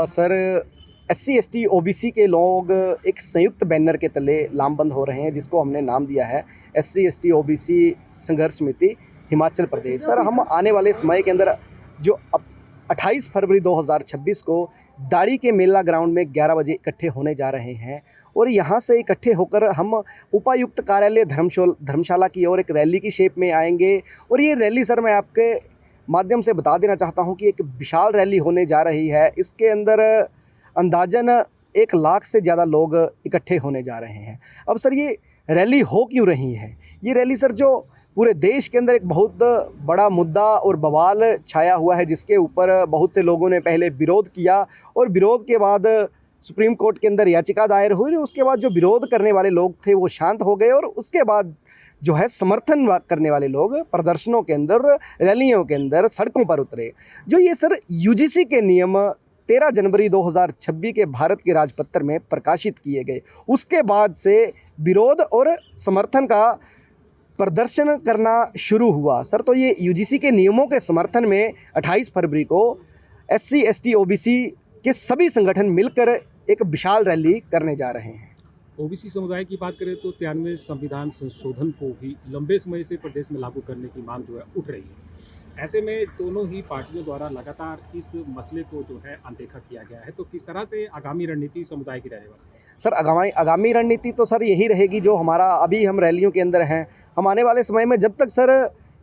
Sir, SC ST OBC के लोग एक संयुक्त बैनर के तले लामबंद हो रहे हैं, जिसको हमने नाम दिया है SC ST OBC संघर्ष समिति हिमाचल प्रदेश। सर, हम आने वाले समय के अंदर जो 28 फरवरी 2026 को दाड़ी के मेला ग्राउंड में 11 बजे इकट्ठे होने जा रहे हैं और यहाँ से इकट्ठे होकर हम उपायुक्त कार्यालय धर्मशाला की ओर एक रैली की शेप में आएंगे। और ये रैली सर, मैं आपके माध्यम से बता देना चाहता हूँ कि एक विशाल रैली होने जा रही है। इसके अंदर अंदाजन 1 लाख से ज़्यादा लोग इकट्ठे होने जा रहे हैं। अब सर, ये रैली हो क्यों रही है? ये रैली सर, जो पूरे देश के अंदर एक बहुत बड़ा मुद्दा और बवाल छाया हुआ है, जिसके ऊपर बहुत से लोगों ने पहले विरोध किया और विरोध के बाद सुप्रीम कोर्ट के अंदर याचिका दायर हुई। उसके बाद जो विरोध करने वाले लोग थे वो शांत हो गए और उसके बाद जो है समर्थन करने वाले लोग प्रदर्शनों के अंदर, रैलियों के अंदर सड़कों पर उतरे। जो ये सर UGC के नियम 13 जनवरी 2026 के भारत के राजपत्र में प्रकाशित किए गए, उसके बाद से विरोध और समर्थन का प्रदर्शन करना शुरू हुआ। सर, तो ये UGC के नियमों के समर्थन में 28 फरवरी को SC ST OBC के सभी संगठन मिलकर एक विशाल रैली करने जा रहे हैं। OBC समुदाय की बात करें तो 93 संविधान संशोधन को भी लंबे समय से प्रदेश में लागू करने की मांग जो है उठ रही है। ऐसे में दोनों ही पार्टियों द्वारा लगातार इस मसले को जो है अनदेखा किया गया है, तो किस तरह से आगामी रणनीति समुदाय की रहेगी? सर, आगामी रणनीति तो सर यही रहेगी जो हमारा अभी हम रैलियों के अंदर हैं। हम आने वाले समय में जब तक सर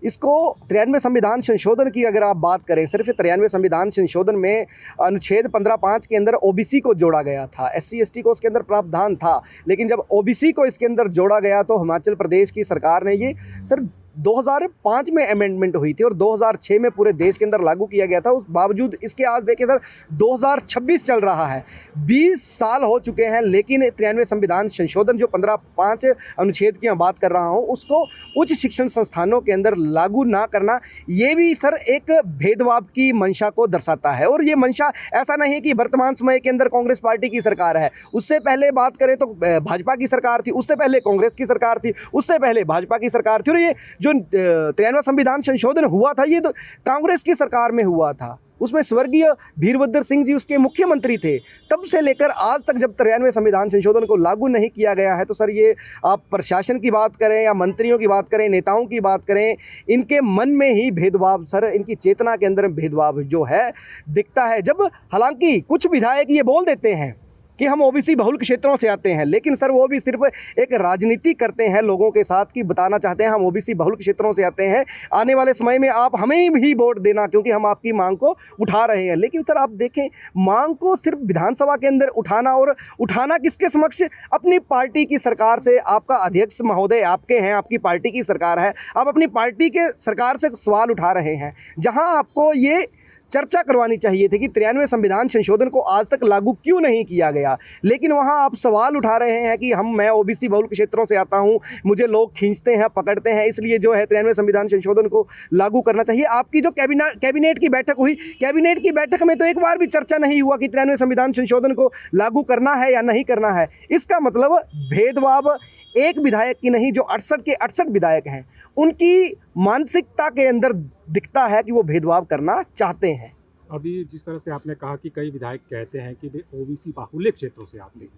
इसको 93 संविधान संशोधन की अगर आप बात करें, सिर्फ 93 संविधान संशोधन में अनुच्छेद 15(5) के अंदर OBC को जोड़ा गया था, SC ST को उसके अंदर प्रावधान था, लेकिन जब OBC को इसके अंदर जोड़ा गया तो हिमाचल प्रदेश की सरकार ने ये सर 2005 में अमेंडमेंट हुई थी और 2006 में पूरे देश के अंदर लागू किया गया था। उस बावजूद इसके आज देखिए सर, 2026 चल रहा है, 20 साल हो चुके हैं, लेकिन 93 संविधान संशोधन जो 15(5) अनुच्छेद की मैं बात कर रहा हूं, उसको उच्च शिक्षण संस्थानों के अंदर लागू ना करना, ये भी सर एक भेदभाव की मंशा को दर्शाता है। और ये मंशा ऐसा नहीं है कि वर्तमान समय के अंदर कांग्रेस पार्टी की सरकार है, उससे पहले बात करें तो भाजपा की सरकार थी, उससे पहले कांग्रेस की सरकार थी, उससे पहले भाजपा की सरकार थी। और ये जो 93वां संविधान संशोधन हुआ था, ये तो कांग्रेस की सरकार में हुआ था, उसमें स्वर्गीय वीरभद्र सिंह जी उसके मुख्यमंत्री थे। तब से लेकर आज तक जब 93वें संविधान संशोधन को लागू नहीं किया गया है, तो सर ये आप प्रशासन की बात करें या मंत्रियों की बात करें, नेताओं की बात करें, इनके मन में ही भेदभाव, सर इनकी चेतना के अंदर भेदभाव जो है दिखता है। जब हालांकि कुछ विधायक ये बोल देते हैं कि हम OBC बहुल क्षेत्रों से आते हैं, लेकिन सर वो भी सिर्फ एक राजनीति करते हैं लोगों के साथ कि बताना चाहते हैं हम OBC बहुल क्षेत्रों से आते हैं, आने वाले समय में आप हमें भी वोट देना क्योंकि हम आपकी मांग को उठा रहे हैं। लेकिन सर आप देखें, मांग को सिर्फ विधानसभा के अंदर उठाना, और उठाना किसके समक्ष? अपनी पार्टी की सरकार से। आपका अध्यक्ष महोदय आपके हैं, आपकी पार्टी की सरकार है, आप अपनी पार्टी के सरकार से सवाल उठा रहे हैं, जहाँ आपको ये चर्चा करवानी चाहिए थी कि 93वें संविधान संशोधन को आज तक लागू क्यों नहीं किया गया, लेकिन वहां आप सवाल उठा रहे हैं कि मैं OBC बहुल क्षेत्रों से आता हूं, मुझे लोग खींचते हैं, पकड़ते हैं, इसलिए जो है 93वें संविधान संशोधन को लागू करना चाहिए। आपकी जो कैबिनेट की बैठक हुई, कैबिनेट की बैठक में तो एक बार भी चर्चा नहीं हुआ कि 93वें संविधान संशोधन को लागू करना है या नहीं करना है। इसका मतलब भेदभाव एक विधायक की नहीं, जो 68 के 68 विधायक हैं, उनकी मानसिकता के अंदर दिखता है कि वो भेदभाव करना चाहते हैं। अभी जिस तरह से आपने कहा कि कई विधायक कहते हैं कि वे OBC बाहुल्य क्षेत्रों से आते हैं,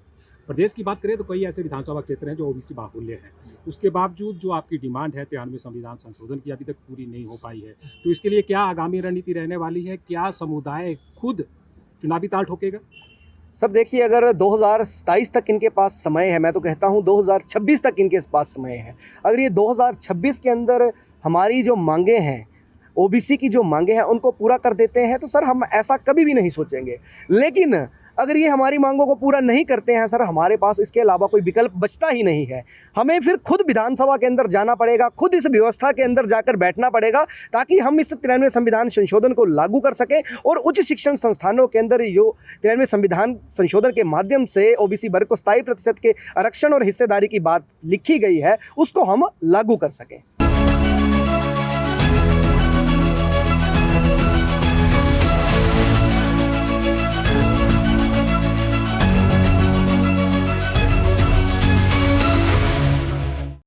प्रदेश की बात करें तो कई ऐसे विधानसभा क्षेत्र हैं जो OBC बाहुल्य हैं, उसके बावजूद जो आपकी डिमांड है 93वें संविधान संशोधन की अभी तक पूरी नहीं हो पाई है, तो इसके लिए क्या आगामी रणनीति रहने वाली है? क्या समुदाय खुद चुनावी ताल ठोकेगा? सर देखिए, अगर 2027 तक इनके पास समय है, मैं तो कहता हूं 2026 तक इनके पास समय है। अगर ये 2026 के अंदर हमारी जो मांगे हैं, OBC की जो मांगे हैं, उनको पूरा कर देते हैं तो सर हम ऐसा कभी भी नहीं सोचेंगे। लेकिन अगर ये हमारी मांगों को पूरा नहीं करते हैं सर, हमारे पास इसके अलावा कोई विकल्प बचता ही नहीं है। हमें फिर खुद विधानसभा के अंदर जाना पड़ेगा, खुद इस व्यवस्था के अंदर जाकर बैठना पड़ेगा, ताकि हम इस 93वें संविधान संशोधन को लागू कर सकें और उच्च शिक्षण संस्थानों के अंदर जो 93वें संविधान संशोधन के माध्यम से OBC वर्ग को 27% के आरक्षण और हिस्सेदारी की बात लिखी गई है, उसको हम लागू कर सकें।